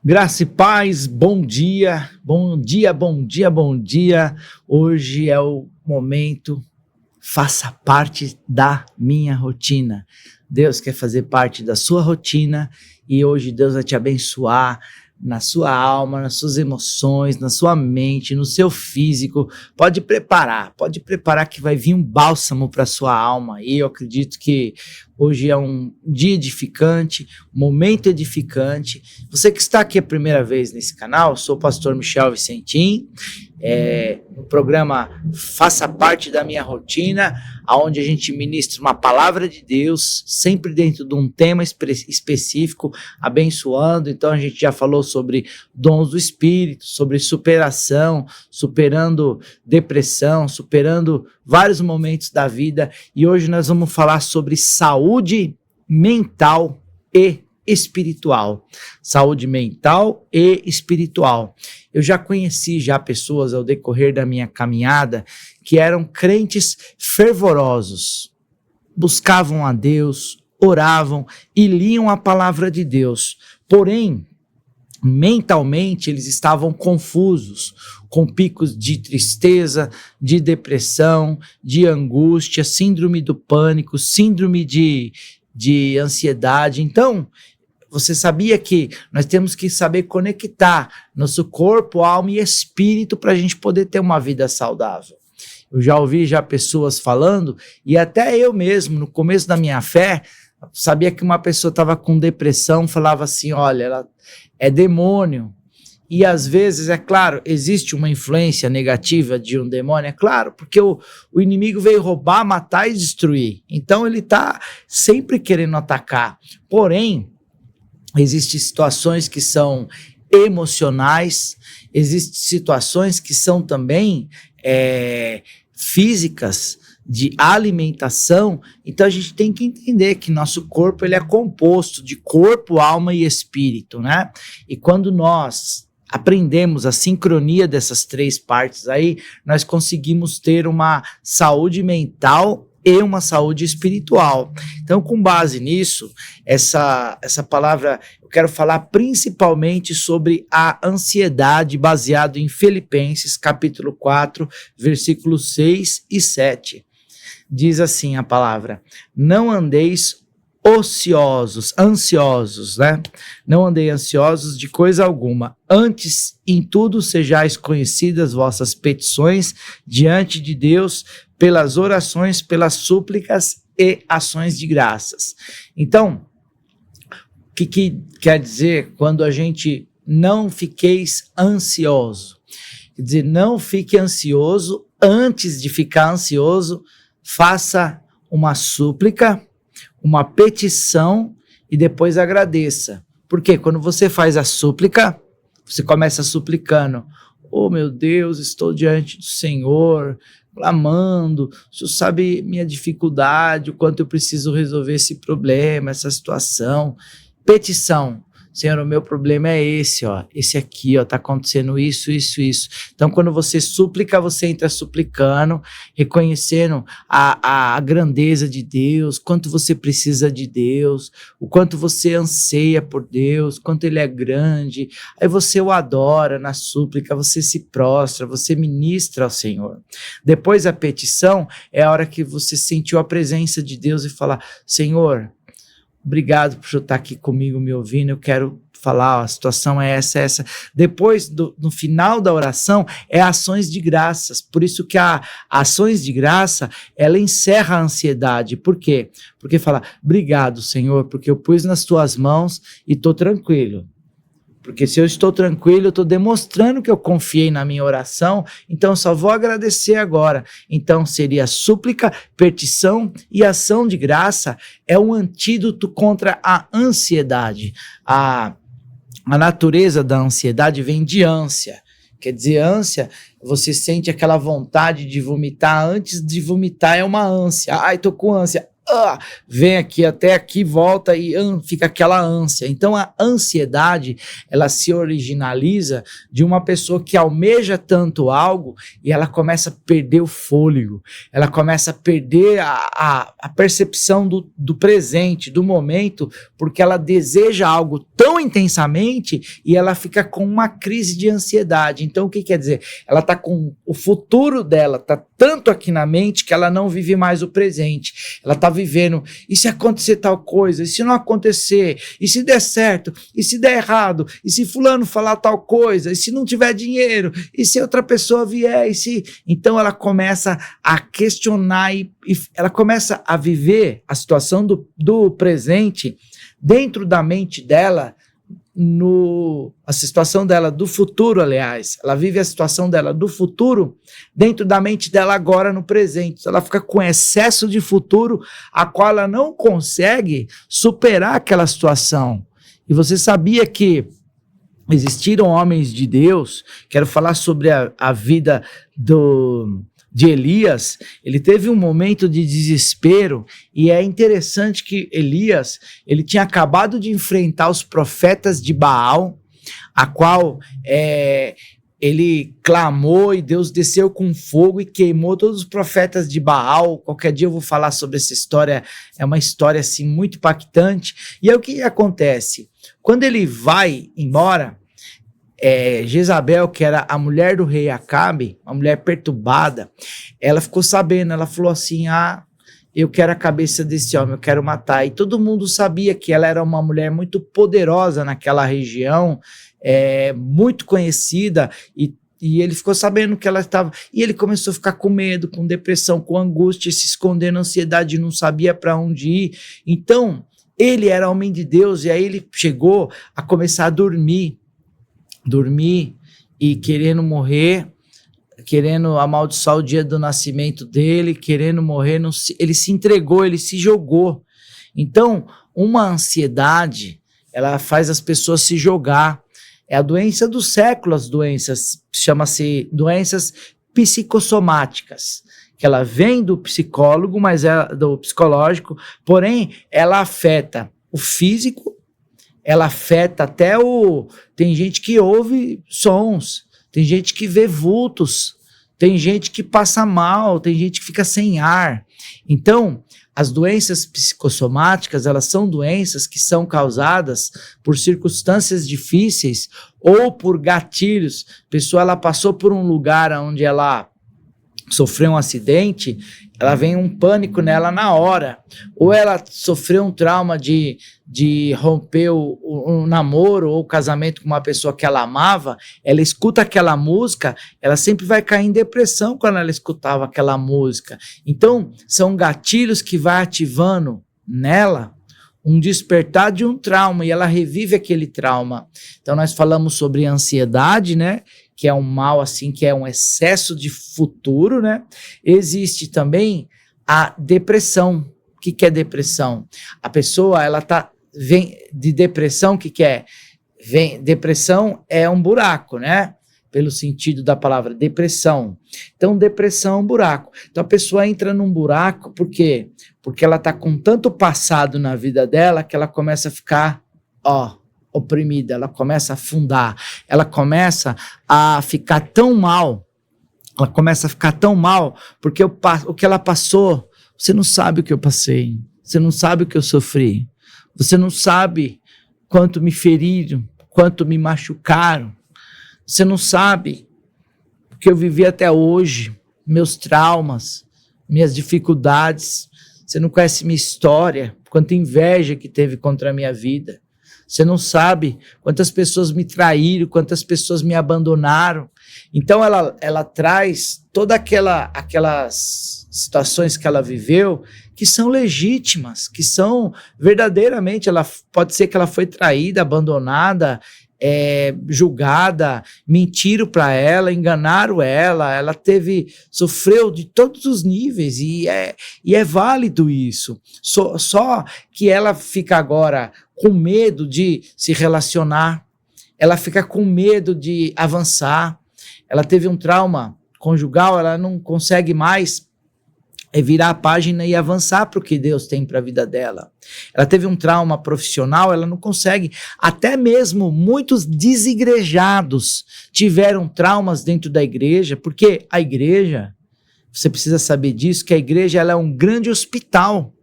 Graça e paz, bom dia, bom dia, bom dia, bom dia. Hoje é o momento, faça parte da minha rotina. Deus quer fazer parte da sua rotina e hoje Deus vai te abençoar na sua alma, nas suas emoções, na sua mente, no seu físico. Pode preparar que vai vir um bálsamo para sua alma. E eu acredito que hoje é um dia edificante, um momento edificante. Você que está aqui a primeira vez nesse canal, sou o pastor Michel Vicentim, no programa Faça Parte da Minha Rotina, onde a gente ministra uma palavra de Deus, sempre dentro de um tema específico, abençoando. Então a gente já falou sobre dons do Espírito, sobre superação, superando depressão, superando vários momentos da vida, e hoje nós vamos falar sobre saúde mental e espiritual. Saúde mental e espiritual. Eu já conheci pessoas ao decorrer da minha caminhada que eram crentes fervorosos, buscavam a Deus, oravam e liam a palavra de Deus, porém, mentalmente eles estavam confusos, com picos de tristeza, de depressão, de angústia, síndrome do pânico, síndrome de ansiedade. Então, você sabia que nós temos que saber conectar nosso corpo, alma e espírito para a gente poder ter uma vida saudável. Eu já ouvi pessoas falando, e até eu mesmo, no começo da minha fé, sabia que uma pessoa estava com depressão, falava assim, olha, ela é demônio. E às vezes, é claro, existe uma influência negativa de um demônio, é claro, porque o inimigo veio roubar, matar e destruir. Então ele está sempre querendo atacar. Porém, existem situações que são emocionais, existem situações que são também físicas, de alimentação. Então a gente tem que entender que nosso corpo ele é composto de corpo, alma e espírito, né? E quando nós aprendemos a sincronia dessas três partes aí, nós conseguimos ter uma saúde mental e uma saúde espiritual. Então, com base nisso, essa palavra, eu quero falar principalmente sobre a ansiedade, baseado em Filipenses, capítulo 4, versículos 6 e 7. Diz assim a palavra: não andeis ansiosos, né? Não andei ansiosos de coisa alguma. Antes, em tudo sejais conhecidas vossas petições diante de Deus, pelas orações, pelas súplicas e ações de graças. Então, o que quer dizer quando a gente não fiqueis ansioso? Quer dizer, não fique ansioso. Antes de ficar ansioso, faça uma súplica, uma petição e depois agradeça. Porque quando você faz a súplica, você começa suplicando: oh meu Deus, estou diante do Senhor, clamando, o Senhor sabe minha dificuldade, o quanto eu preciso resolver esse problema, essa situação. Petição: Senhor, o meu problema é esse aqui, tá acontecendo isso. Então, quando você súplica, você entra suplicando, reconhecendo a grandeza de Deus, quanto você precisa de Deus, o quanto você anseia por Deus, quanto Ele é grande. Aí você o adora na súplica, você se prostra, você ministra ao Senhor. Depois a petição é a hora que você sentiu a presença de Deus e fala: Senhor, obrigado por estar aqui comigo, me ouvindo, eu quero falar, a situação é essa. Depois, no final da oração, é ações de graças. Por isso que a ações de graça, ela encerra a ansiedade. Por quê? Porque fala: obrigado, Senhor, porque eu pus nas tuas mãos e estou tranquilo. Porque se eu estou tranquilo, eu estou demonstrando que eu confiei na minha oração, então eu só vou agradecer agora. Então seria súplica, petição e ação de graça é um antídoto contra a ansiedade. A natureza da ansiedade vem de ânsia. Quer dizer, ânsia, você sente aquela vontade de vomitar, antes de vomitar é uma ânsia. Ai, tô com ânsia. vem aqui até aqui, volta e fica aquela ânsia. Então a ansiedade, ela se originaliza de uma pessoa que almeja tanto algo e ela começa a perder o fôlego, ela começa a perder a percepção do presente, do momento, porque ela deseja algo tão intensamente e ela fica com uma crise de ansiedade. Então o que quer dizer? Ela está com o futuro dela, está tanto aqui na mente que ela não vive mais o presente. Ela está vivendo, e se acontecer tal coisa, e se não acontecer, e se der certo, e se der errado, e se fulano falar tal coisa, e se não tiver dinheiro, e se outra pessoa vier, e se... Então ela começa a questionar e ela começa a viver a situação do presente dentro da mente dela, a situação dela do futuro, aliás, ela vive a situação dela do futuro dentro da mente dela agora no presente. Ela fica com excesso de futuro, a qual ela não consegue superar aquela situação. E você sabia que existiram homens de Deus? Quero falar sobre a vida de Elias. Ele teve um momento de desespero e é interessante que Elias, ele tinha acabado de enfrentar os profetas de Baal, a qual ele clamou e Deus desceu com fogo e queimou todos os profetas de Baal. Qualquer dia eu vou falar sobre essa história, é uma história assim muito impactante. E aí o que acontece? Quando ele vai embora, Jezabel, que era a mulher do rei Acabe, uma mulher perturbada, ela ficou sabendo, ela falou assim, eu quero a cabeça desse homem, eu quero matar. E todo mundo sabia que ela era uma mulher muito poderosa naquela região, muito conhecida, e ele ficou sabendo que ela estava... E ele começou a ficar com medo, com depressão, com angústia, se escondendo, ansiedade, não sabia para onde ir. Então, ele era homem de Deus, e aí ele chegou a começar a dormir e querendo morrer, querendo amaldiçoar o dia do nascimento dele, querendo morrer, ele se entregou, ele se jogou. Então, uma ansiedade, ela faz as pessoas se jogar. É a doença do século, as doenças, chama-se doenças psicossomáticas, que ela vem do psicólogo, mas é do psicológico, porém, ela afeta o físico, ela afeta até tem gente que ouve sons, tem gente que vê vultos, tem gente que passa mal, tem gente que fica sem ar. Então, as doenças psicossomáticas, elas são doenças que são causadas por circunstâncias difíceis ou por gatilhos. A pessoa, ela passou por um lugar onde ela sofreu um acidente, ela vem um pânico nela na hora, ou ela sofreu um trauma de romper um namoro ou casamento com uma pessoa que ela amava, ela escuta aquela música, ela sempre vai cair em depressão quando ela escutava aquela música. Então, são gatilhos que vai ativando nela um despertar de um trauma, e ela revive aquele trauma. Então, nós falamos sobre ansiedade, né? Que é um mal, assim, que é um excesso de futuro, né? Existe também a depressão. O que é depressão? A pessoa, ela vem de depressão, o que é? Depressão é um buraco, né? Pelo sentido da palavra depressão. Então, depressão é um buraco. Então, a pessoa entra num buraco, por quê? Porque ela está com tanto passado na vida dela que ela começa a ficar, oprimida, ela começa a afundar, ela começa a ficar tão mal, porque o que ela passou, você não sabe o que eu passei, você não sabe o que eu sofri, você não sabe quanto me feriram, quanto me machucaram, você não sabe o que eu vivi até hoje, meus traumas, minhas dificuldades, você não conhece minha história, quanta inveja que teve contra a minha vida. Você não sabe quantas pessoas me traíram, quantas pessoas me abandonaram. Então ela traz todas aquelas situações que ela viveu, que são legítimas, que são verdadeiramente, pode ser que ela foi traída, abandonada, julgada, mentiram para ela, enganaram ela sofreu de todos os níveis, e é válido isso. Só que ela fica agora com medo de se relacionar, ela fica com medo de avançar, ela teve um trauma conjugal, ela não consegue mais é virar a página e avançar para o que Deus tem para a vida dela. Ela teve um trauma profissional, ela não consegue. Até mesmo muitos desigrejados tiveram traumas dentro da igreja, porque a igreja, você precisa saber disso, que a igreja ela é um grande hospital.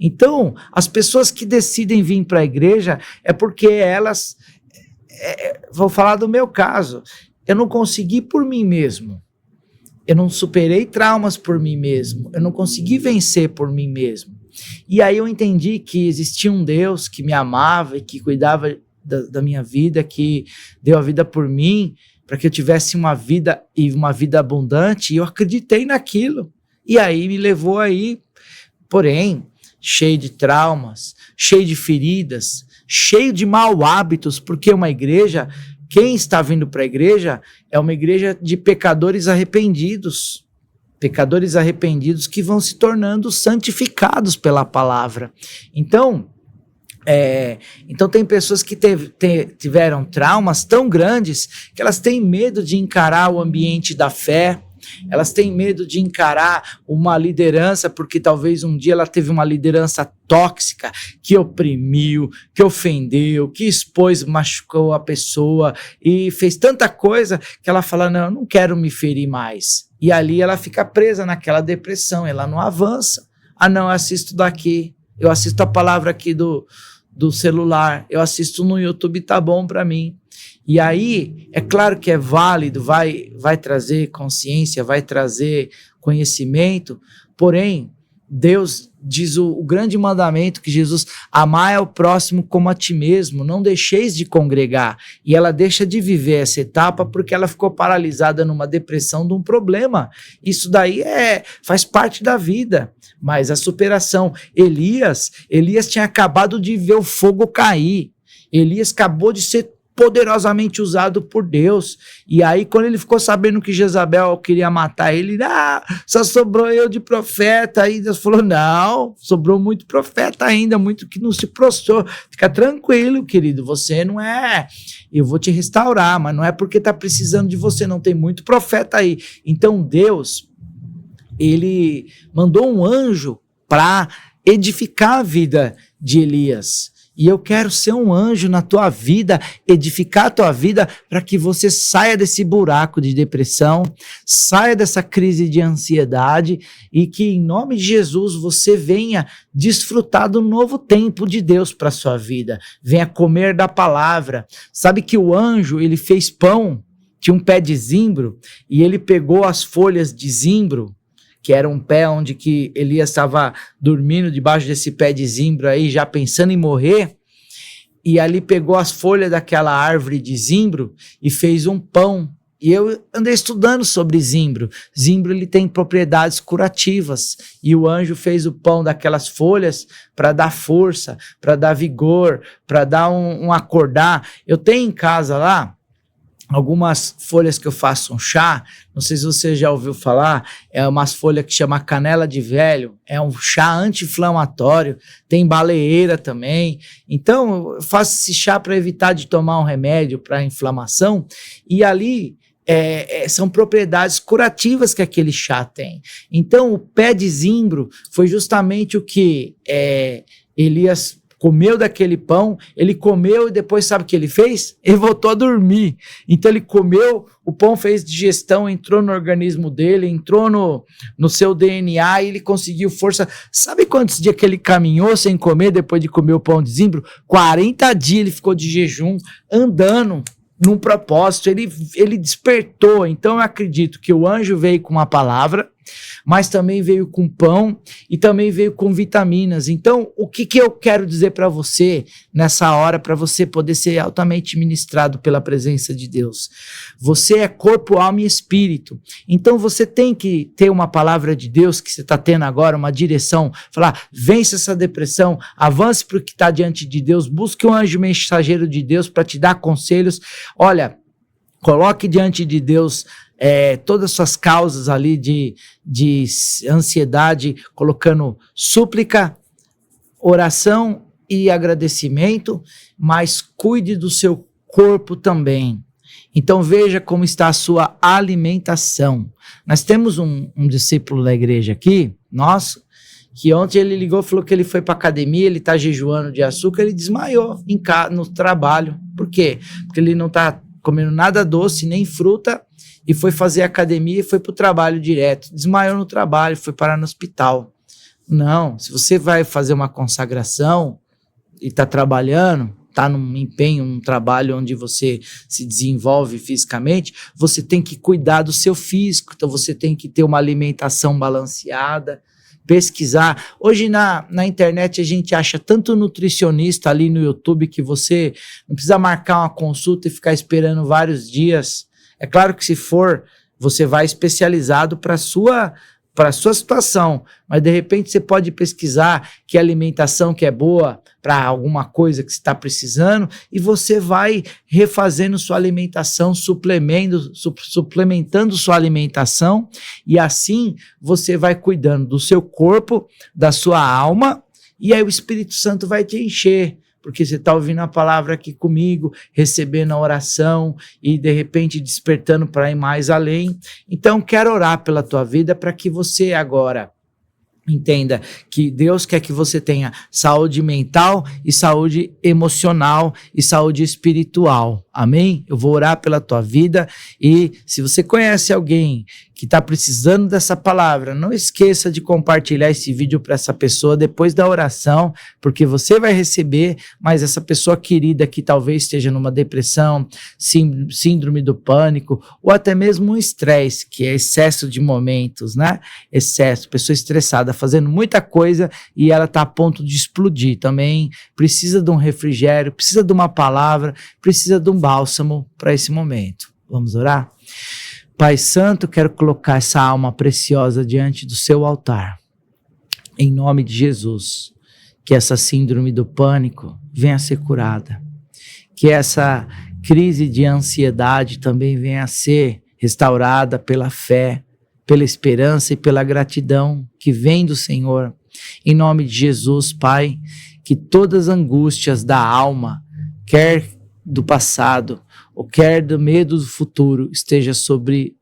Então, as pessoas que decidem vir para a igreja é porque elas... vou falar do meu caso. Eu não consegui por mim mesmo. Eu não superei traumas por mim mesmo. Eu não consegui vencer por mim mesmo. E aí eu entendi que existia um Deus que me amava e que cuidava da minha vida, que deu a vida por mim, para que eu tivesse uma vida e uma vida abundante. E eu acreditei naquilo. E aí me levou aí, porém, cheio de traumas, cheio de feridas, cheio de maus hábitos, porque uma igreja... Quem está vindo para a igreja é uma igreja de pecadores arrependidos que vão se tornando santificados pela palavra. Então tem pessoas que tiveram traumas tão grandes que elas têm medo de encarar o ambiente da fé, elas têm medo de encarar uma liderança, porque talvez um dia ela teve uma liderança tóxica, que oprimiu, que ofendeu, que expôs, machucou a pessoa e fez tanta coisa que ela fala, não, eu não quero me ferir mais. E ali ela fica presa naquela depressão, ela não avança. Ah não, eu assisto daqui, eu assisto a palavra aqui do celular, eu assisto no YouTube, tá bom para mim. E aí, é claro que é válido, vai trazer consciência, vai trazer conhecimento, porém, Deus diz o grande mandamento que Jesus, amar ao próximo como a ti mesmo, não deixeis de congregar. E ela deixa de viver essa etapa porque ela ficou paralisada numa depressão de um problema. Isso daí faz parte da vida, mas a superação. Elias tinha acabado de ver o fogo cair, Elias acabou de ser poderosamente usado por Deus, e aí quando ele ficou sabendo que Jezabel queria matar ele, só sobrou eu de profeta, aí Deus falou, não, sobrou muito profeta ainda, muito que não se prostrou, fica tranquilo querido, você não é, eu vou te restaurar, mas não é porque tá precisando de você, não tem muito profeta aí. Então Deus, ele mandou um anjo para edificar a vida de Elias. E eu quero ser um anjo na tua vida, edificar a tua vida para que você saia desse buraco de depressão, saia dessa crise de ansiedade e que em nome de Jesus você venha desfrutar do novo tempo de Deus para a sua vida. Venha comer da palavra. Sabe que o anjo, ele fez pão, tinha um pé de zimbro e ele pegou as folhas de zimbro, que era um pé onde que Elias estava dormindo debaixo desse pé de zimbro aí, já pensando em morrer, e ali pegou as folhas daquela árvore de zimbro e fez um pão. E eu andei estudando sobre zimbro. Zimbro ele tem propriedades curativas, e o anjo fez o pão daquelas folhas para dar força, para dar vigor, para dar um acordar. Eu tenho em casa lá algumas folhas que eu faço um chá, não sei se você já ouviu falar, é umas folhas que chama canela de velho, é um chá anti-inflamatório, tem baleeira também, então eu faço esse chá para evitar de tomar um remédio para inflamação, e ali são propriedades curativas que aquele chá tem. Então o pé de zimbro foi justamente o que Elias comeu daquele pão, ele comeu e depois sabe o que ele fez? Ele voltou a dormir. Então ele comeu, o pão fez digestão, entrou no organismo dele, entrou no seu DNA e ele conseguiu força. Sabe quantos dias que ele caminhou sem comer depois de comer o pão de zimbro? 40 dias ele ficou de jejum, andando num propósito, ele despertou. Então eu acredito que o anjo veio com uma palavra, mas também veio com pão e também veio com vitaminas. Então, o que eu quero dizer para você nessa hora, para você poder ser altamente ministrado pela presença de Deus? Você é corpo, alma e espírito. Então, você tem que ter uma palavra de Deus que você está tendo agora, uma direção, falar, vence essa depressão, avance para o que está diante de Deus, busque um anjo mensageiro de Deus para te dar conselhos. Olha, coloque diante de Deus todas as suas causas ali de ansiedade, colocando súplica, oração e agradecimento, mas cuide do seu corpo também. Então veja como está a sua alimentação. Nós temos um discípulo da igreja aqui, nosso, que ontem ele ligou, falou que ele foi para academia, ele tá jejuando de açúcar, ele desmaiou no trabalho. Por quê? Porque ele não tá comendo nada doce, nem fruta, e foi fazer academia e foi pro trabalho direto. Desmaiou no trabalho, foi parar no hospital. Não, se você vai fazer uma consagração e tá trabalhando, tá num empenho, num trabalho onde você se desenvolve fisicamente, você tem que cuidar do seu físico, então você tem que ter uma alimentação balanceada, pesquisar. Hoje na internet a gente acha tanto nutricionista ali no YouTube que você não precisa marcar uma consulta e ficar esperando vários dias. É claro que se for, você vai especializado para a sua situação, mas de repente você pode pesquisar que alimentação que é boa para alguma coisa que você está precisando e você vai refazendo sua alimentação, suplementando sua alimentação, e assim você vai cuidando do seu corpo, da sua alma, e aí o Espírito Santo vai te encher, porque você está ouvindo a palavra aqui comigo, recebendo a oração e de repente despertando para ir mais além. Então quero orar pela tua vida para que você agora entenda que Deus quer que você tenha saúde mental e saúde emocional e saúde espiritual. Amém? Eu vou orar pela tua vida, e se você conhece alguém que está precisando dessa palavra, não esqueça de compartilhar esse vídeo para essa pessoa depois da oração, porque você vai receber, mas essa pessoa querida que talvez esteja numa depressão, síndrome do pânico, ou até mesmo um estresse, que é excesso de momentos, né? Excesso, pessoa estressada, fazendo muita coisa e ela está a ponto de explodir também, precisa de um refrigério, precisa de uma palavra, precisa de um bálsamo para esse momento. Vamos orar? Pai Santo, quero colocar essa alma preciosa diante do seu altar, em nome de Jesus, que essa síndrome do pânico venha a ser curada, que essa crise de ansiedade também venha a ser restaurada pela fé, pela esperança e pela gratidão que vem do Senhor. Em nome de Jesus, Pai, que todas as angústias da alma, quer do passado ou quer do medo do futuro, esteja sobre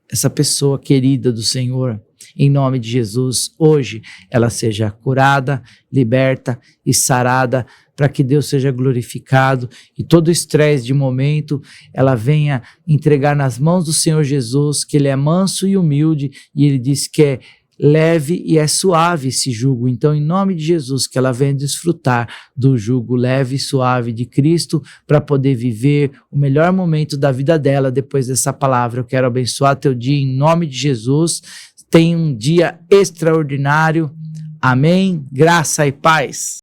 essa pessoa querida do Senhor. Em nome de Jesus, hoje ela seja curada, liberta e sarada, para que Deus seja glorificado e todo o estresse de momento ela venha entregar nas mãos do Senhor Jesus, que Ele é manso e humilde, e Ele diz que é leve e é suave esse jugo. Então, em nome de Jesus, que ela venha desfrutar do jugo leve e suave de Cristo, para poder viver o melhor momento da vida dela depois dessa palavra. Eu quero abençoar teu dia em nome de Jesus. Tenha um dia extraordinário. Amém. Graça e paz.